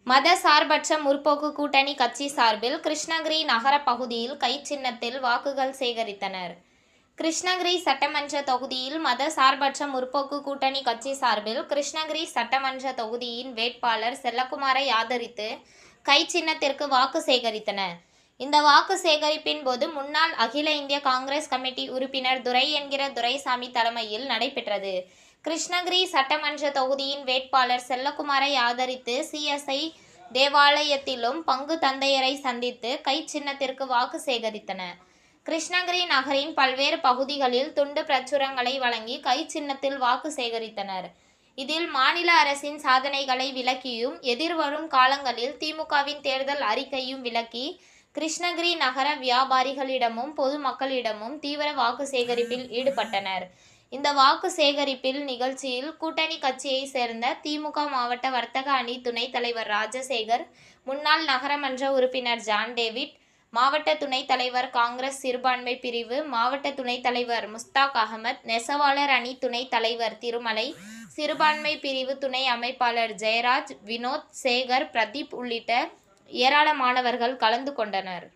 மத சார்பற்ற முற்போக்கு கூட்டணி கட்சி சார்பில் கிருஷ்ணகிரி நகர பகுதியில் கை சின்னத்தில் வாக்குகள் சேகரித்தனர். கிருஷ்ணகிரி சட்டமன்ற தொகுதியில் மத சார்பற்ற முற்போக்கு கூட்டணி கட்சி சார்பில் கிருஷ்ணகிரி சட்டமன்ற தொகுதியின் வேட்பாளர் செல்லக்குமாரை ஆதரித்து கை சின்னத்திற்கு வாக்கு சேகரித்தனர். இந்த வாக்கு சேகரிப்பின் போது முன்னாள் அகில இந்திய காங்கிரஸ் கமிட்டி உறுப்பினர் துரை என்கிற துரைசாமி தலைமையில் நடைபெற்றது. கிருஷ்ணகிரி சட்டமன்ற தொகுதியின் வேட்பாளர் செல்லக்குமாரை ஆதரித்து சிஎஸ்ஐ தேவாலயத்திலும் பங்கு தந்தையரை சந்தித்து கை சின்னத்திற்கு வாக்கு சேகரித்தனர். கிருஷ்ணகிரி நகரின் பல்வேறு பகுதிகளில் துண்டு பிரச்சுரங்களை வழங்கி கை சின்னத்தில் வாக்கு சேகரித்தனர். இதில் மாநில அரசின் சாதனைகளை விளக்கியும் எதிர்வரும் காலங்களில் திமுகவின் தேர்தல் அறிக்கையும் விளக்கி கிருஷ்ணகிரி நகர வியாபாரிகளிடமும் பொதுமக்களிடமும் தீவிர வாக்கு சேகரிப்பில் ஈடுபட்டனர். இந்த வாக்கு சேகரிப்பில் நிகழ்ச்சியில் கூட்டணி கட்சியை சேர்ந்த திமுக மாவட்ட வர்த்தக அணி துணைத் தலைவர் ராஜசேகர், முன்னாள் நகரமன்ற உறுப்பினர் ஜான் டேவிட், மாவட்ட துணைத் தலைவர் காங்கிரஸ் சிறுபான்மை பிரிவு மாவட்ட துணைத் தலைவர் முஸ்தாக் அகமது, நெசவாளர் அணி துணைத் தலைவர் திருமலை, சிறுபான்மை பிரிவு துணை அமைப்பாளர் ஜெயராஜ், வினோத், சேகர், பிரதீப் உள்ளிட்ட ஏராளமானவர்கள் கலந்து கொண்டனர்.